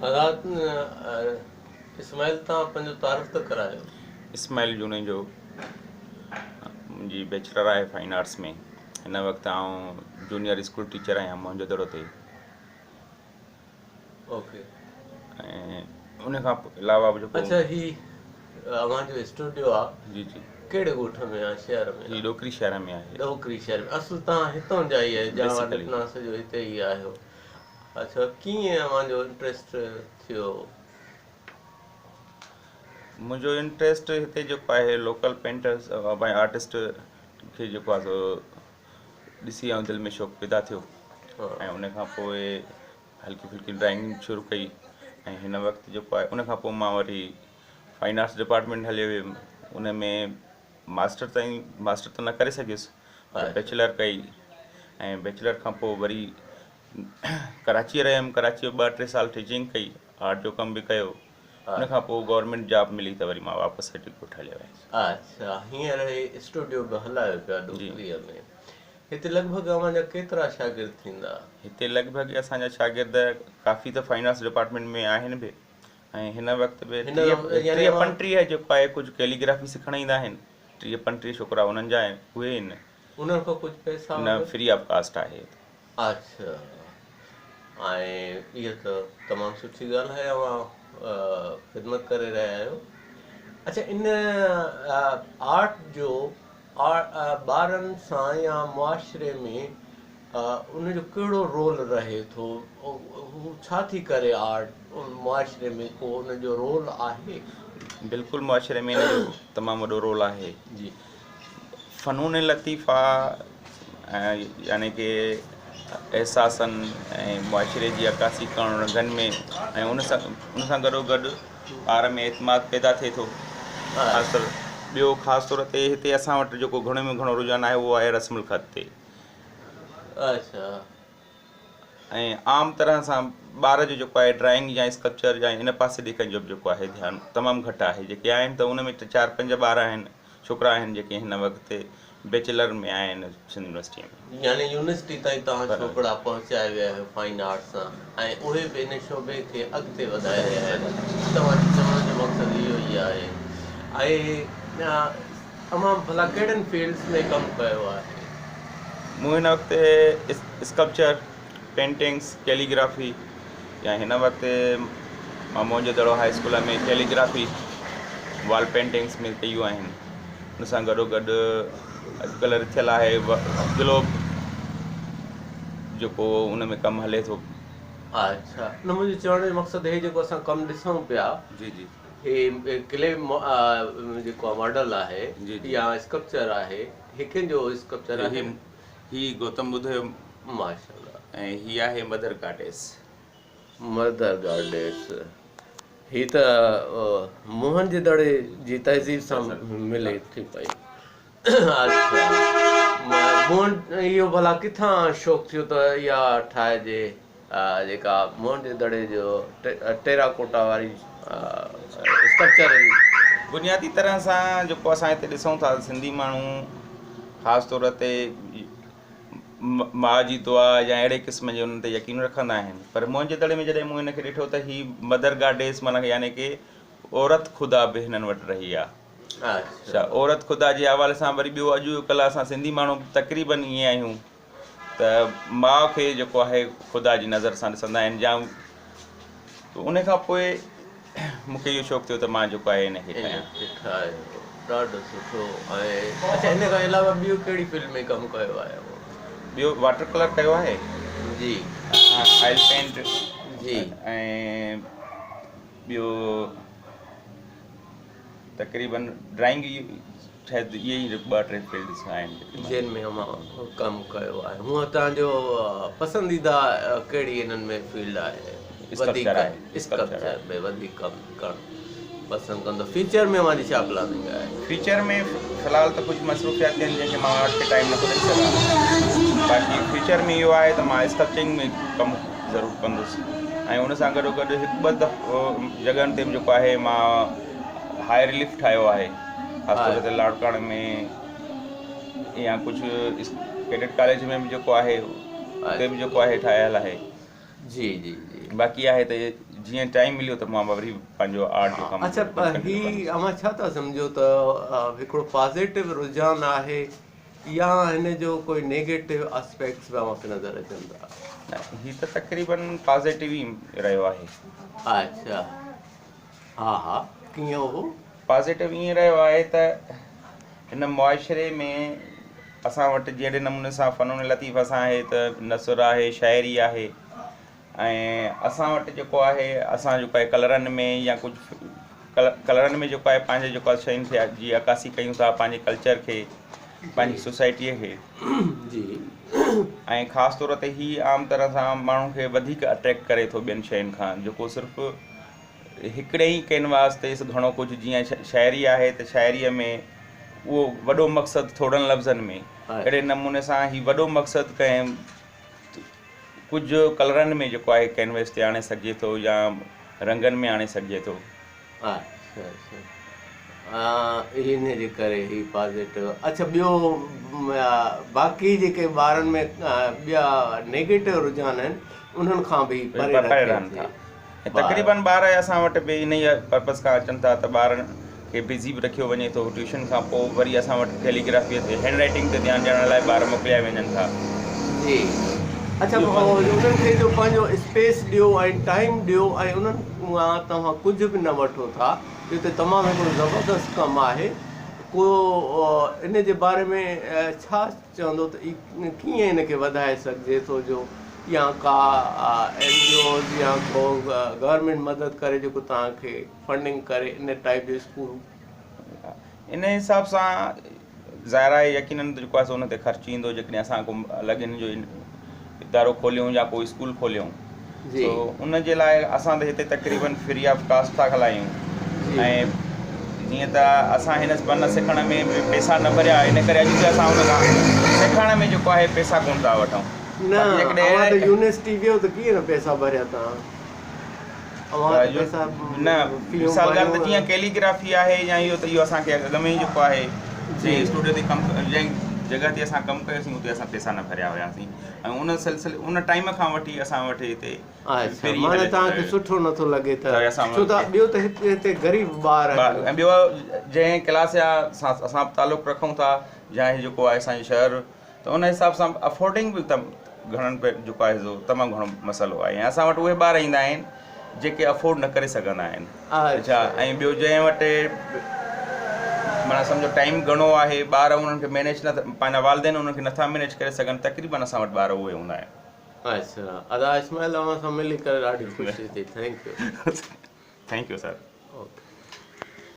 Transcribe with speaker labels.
Speaker 1: आज़ाद इस्माइल तव्हां पंहिंजो तारीफ़ त करायो।
Speaker 2: इस्माइल जूने जो मुंहिंजी बैचलर आहे फाइन आर्ट्स में। हिन वक़्तु आउं जूनियर स्कूल टीचर आहियां मुंहिंजो दड़ो ते।
Speaker 1: ओके।
Speaker 2: ऐं उन खां अलावा बि जेको
Speaker 1: अच्छा, ही अव्हां जो स्टूडियो आहे
Speaker 2: जी जी
Speaker 1: कहिड़े ॻोठ में आहे, शहर में?
Speaker 2: ही ॾोकरी शहर में आहे।
Speaker 1: ॾोकरी शहर में। असुल तव्हां हितां जा ई आहे, जहां
Speaker 2: बेसिकली
Speaker 1: ॾिठना सॼो हिते ई आहियो। अच्छा, कीअं अव्हां जो इंट्रस्ट थियो?
Speaker 2: मुंहिंजो इंट्रस्ट हिते जेको आहे लोकल पेंटर्स भाई आर्टिस्ट खे जेको आहे सो ॾिसी ऐं दिलि में शौक़ु पैदा थियो। ऐं उन खां पोइ हल्की फुल्की ड्राइंग शुरू कई। ऐं हिन वक़्तु जेको आहे उन खां पोइ मां वरी फाइन आर्ट्स डिपार्टमेंट हलियो वियुमि। उन में मास्टर त न करे सघियुसि, पर बैचलर कई। ऐं बैचलर खां पोइ वरी कराची रहियुमि। कराची में 2-3 साल टीचिंग कई, आर्ट जो कमु बि कयो। उन खां पोइ गवर्नमेंट जॉब मिली त वरी मां वापसि ॻोठ हलियो आहियां।
Speaker 1: अच्छा, हींअर स्टूडियो बि हलायो पिया ॾोकरीअ में। हिते लॻभॻि अव्हां जा केतिरा शागिर्द थींदा?
Speaker 2: हिते लॻभॻि असांजा शागिर्द काफ़ी त फाइन आर्ट्स डिपार्टमेंट में आहिनि बि। ऐं हिन वक़्तु बि 30-35 जेको आहे कुझु कैलीग्राफी सिखणु ईंदा आहिनि। 30-35 छोकिरा उन्हनि जा आहिनि, उहे आहिनि।
Speaker 1: उन्हनि खां कुझु पैसा
Speaker 2: न, फ्री ऑफ कास्ट आहे।
Speaker 1: अच्छा, ऐं इहा त तमामु सुठी ॻाल्हि आहे, अव्हां ख़िदमत करे रहिया आहियो। अच्छा, इन आर्ट जो ॿारनि सां या मुआशिरे में उनजो कहिड़ो रोल रहे थो? हू छा थी करे आर्ट मुआशिरे में को उनजो रोल आहे?
Speaker 2: बिल्कुलु, मुआशिरे में हिन जो तमामु वॾो रोल आहे
Speaker 1: जी।
Speaker 2: फ़नून लतीफ़ा यानी कि एहसासनि ऐं मुआशिरे जी अक्कासी करणु रंगनि में, ऐं उन सां गॾोगॾु ॿार में एतमाद पैदा थिए थो। ख़ासि ॿियो ख़ासि तौर ते हिते असां वटि जेको घणे में घणो रुझान आहे उहो आहे रस्मुल ख़त ते।
Speaker 1: अच्छा।
Speaker 2: ऐं आम तरह सां ॿार जो जेको आहे ड्राइंग या स्कल्पचर या इन पासे ॾेखण जो जेको आहे ध्यानु तमामु घटि आहे। जेके आहिनि त उन में 4-5 ॿार आहिनि, छोकिरा आहिनि जेके हिन वक़्तु बैचलर में आहिनि सिंध यूनिवर्सिटीअ में।
Speaker 1: यानी यूनिवर्सिटी ताईं तव्हां छोकिरा पहुचाए विया आहियो फाइन आर्ट्स सां, ऐं उहे बि इन शोबे खे अॻिते वधाए रहिया आहिनि। तव्हांजो चवण जो मक़सदु इहो ई आहे। ऐं तव्हां भला कहिड़नि फील्ड्स में कमु कयो आहे?
Speaker 2: मूं हिन वक़्तु स्कल्पचर, पेंटिंग्स, कैलीग्राफी, या हिन वक़्तु मां मुंहिंजे दड़ो हाई स्कूल में कैलीग्राफी वॉल पेंटिंग्स में कयूं आहिनि। उन सां गॾोगॾु अॼुकल्ह थियल आहे ग्लोब जेको उन में कमु हले थो।
Speaker 1: अच्छा, न, मुंहिंजो चवण जो मक़सदु हे जेको असां कमु ॾिसूं पिया,
Speaker 2: जी जी,
Speaker 1: हे क्ले जेको मॉडल आहे या स्कल्पचर आहे, हे कंहिंजो स्कल्पचर आहे?
Speaker 2: ही गौतम बुद्ध जो।
Speaker 1: माशाल्लाह।
Speaker 2: ऐं ही आहे मदर गॉडेस।
Speaker 1: मदर गॉडेस ही त मोहन जे दड़े जी तहज़ीब सां मिले थी पई। अच्छा, मोहन इहो भला किथां शौक़ु थियो त इहा ठाहिजे, जेका मोहन जे दड़े जो टेराकोटा वारी स्ट्रक्चर आहिनि?
Speaker 2: बुनियादी तरह सां जेको असां हिते ॾिसूं था, सिंधी माण्हू ख़ासि तौर ते माउ जी दुआ या अहिड़े क़िस्म जे उन्हनि ते यकीन रखंदा आहिनि। पर मुंहिंजे दड़े में जॾहिं मूं हिन खे ॾिठो त ही मदर गॉडेस माना यानी कि औरत ख़ुदा बि हिननि वटि रही आहे। अच्छा, औरत ख़ुदा जे हवाले सां वरी ॿियो अॼुकल्ह असां सिंधी माण्हू तक़रीबन ईअं आहियूं त माउ खे जेको आहे ख़ुदा जी नज़र सां ॾिसंदा आहिनि जाम। उन खां पोइ मूंखे इहो शौक़ु थियो त मां जेको आहे हिन खे
Speaker 1: ठाहियो। ॾाढो सुठो। ऐं अच्छा, हिन खां अलावा ॿियो कहिड़ी फील्ड में कमु कयो आहे?
Speaker 2: ॿियो वाटर कलर कयो आहे
Speaker 1: जी,
Speaker 2: ऑयल पेंट
Speaker 1: जी,
Speaker 2: ऐं ॿियो तक़रीबन ड्राइंग शायदि इहे ई 2-3 फील्ड्स आहिनि
Speaker 1: जिन में मां कमु कयो आहे। हूअं तव्हांजो पसंदीदा कहिड़ी इन्हनि में फील्ड आहे? स्कल्पचर में वधीक कमु करणु पसंदि कंदो। फीचर में हमारी छा प्लानिंग आहे?
Speaker 2: फीचर में फ़िलहाल त कुझु मसरूफ़ियात आहिनि जंहिंखे मां वटि के टाइम नथो ॾेई सघां। बाक़ी फ्यूचर में इहो आहे त मां स्कल्पचिंग में कमु ज़रूरु कंदुसि। ऐं उन सां गॾोगॾु 1-2 जॻहियुनि ते बि जेको आहे मां हाई रिलीफ ठाहियो आहे, ख़ासि तौर ते लाड़काणे में या कुझु कैडेट कॉलेज में बि जेको आहे उते बि जेको आहे ठाहियलु आहे।
Speaker 1: जी जी जी।
Speaker 2: बाक़ी आहे त जीअं टाइम मिलियो त मां वरी पंहिंजो आर्ट जो कमु
Speaker 1: अच्छा
Speaker 2: continue
Speaker 1: ही अमां छा था सम्झो त हिकिड़ो पॉज़िटिव रुझान आहे या हिन जो कोई नेगेटिव एस्पेक्ट्स बि मूंखे नज़र अचनि था?
Speaker 2: न, ही त तक़रीबन पॉज़िटिव ई रहियो आहे।
Speaker 1: अच्छा हा हा, कीअं हो?
Speaker 2: पॉज़िटिव ईअं रहियो आहे त हिन मुआशिरे में असां वटि जहिड़े नमूने सां फ़नून लतीफ़ सां आहे त नसुर आहे, शाइरी आहे, ऐं असां वटि जेको आहे असां जेको आहे कलरनि में या कुझु कलरनि में जेको आहे पंहिंजे जेको आहे शयुनि खे जी अकासी कयूं था, पंहिंजे कल्चर खे, पंहिंजी सोसाइटीअ खे
Speaker 1: जी।
Speaker 2: ऐं ख़ासि तौर ते ही आम तरह सां माण्हू खे वधीक अट्रैक्ट करे थो ॿियनि शयुनि खां, जेको सिर्फ़ु हिकिड़े ई कैनवास ते घणो कुझु जीअं शाइरी आहे त शाइरीअ में उहो वॾो मक़सदु थोड़नि लफ़्ज़नि में, अहिड़े नमूने सां ही वॾो मक़सदु कंहिं कुझु कलरनि में जेको आहे कैनवेस ते आणे सघिजे थो या रंगनि में आणे सघिजे थो।
Speaker 1: अच्छा अच्छा, इन जे करे ही पॉज़िटिव। अच्छा ॿियो बाक़ी जेके ॿारनि में ॿिया नेगेटिव रुझान आहिनि उन्हनि खां बि परे
Speaker 2: रहनि था। तक़रीबन ॿार असां वटि बि इन ई पर्पज़ खां अचनि था त ॿारनि खे बिज़ी बि रखियो वञे थो। ट्यूशन खां पोइ वरी असां वटि कैलीग्राफीअ ते हैंड राइटिंग ते ध्यानु ॾियण लाइ ॿार मोकिलिया वञनि था।
Speaker 1: जी। अच्छा उन्हनि खे जो पंहिंजो स्पेस ॾियो ऐं टाइम ॾियो ऐं उन्हनि मां तव्हां कुझु बि न वठो था, इहो त तमामु हिकिड़ो ज़बरदस्त कमु आहे। को इन जे बारे में छा चवंदो त कीअं इनखे वधाए सघिजे थो, जो या का NGOs या को गवर्नमेंट मदद करे जेको तव्हांखे फंडिंग करे इन टाइप जो स्कूल?
Speaker 2: इन हिसाब सां ज़ाहिर आहे यकीनन जेको आहे सो उन ते ख़र्चु ईंदो जेकॾहिं असां को अलॻि हिन जो इदारो खोलियूं या कोई स्कूल खोलियूं, तो उन जे लाइ असां त हिते तक़रीबन फ्री ऑफ कास्ट था हलायूं। ऐं जीअं त असां हिन फन सिखण में पैसा न भरिया, इन करे अॼु असां हुन खां सिखण में जेको आहे पैसा कोन था वठूं।
Speaker 1: न यूनिवर्सिटी वियो त कीअं न पैसा भरिया तव्हां?
Speaker 2: न मिसाल ॻाल्हि त जीअं कैलीग्राफी आहे या इहो त इहो असांखे अॻ में ई जेको आहे जंहिं स्टूडियो ते कमु जंहिं जॻह ते असां कमु कयोसीं उते असां पैसा न भरिया हुयासीं, ऐं उन सिलसिले उन टाइम खां वठी असां वटि हिते
Speaker 1: तव्हांखे सुठो नथो लॻे त छो त ॿियो त हिते ग़रीब ॿार
Speaker 2: ऐं ॿियो जंहिं क्लास जा असां तालुक़ु रखूं था या जेको आहे असांजे शहर, त उन हिसाब सां अफोर्डिंग बि घणनि जेको आहे तमामु घणो मसइलो आहे। ऐं असां वटि उहे ॿार ईंदा आहिनि जेके अफोर्ड न करे सघंदा आहिनि। अच्छा, ऐं ॿियो जंहिं वटि माना सम्झो टाइम घणो आहे, ॿार उन्हनि खे मैनेज न पंहिंजा वालिदेन उन्हनि खे नथा मैनेज करे सघनि, तक़रीबन असां वटि ॿार उहे हूंदा आहिनि।
Speaker 1: अच्छा, अदा इस्माइल, असां मिली करे ॾाढी ख़ुशी थी। Thank U.
Speaker 2: Thank U sir.
Speaker 1: Okay.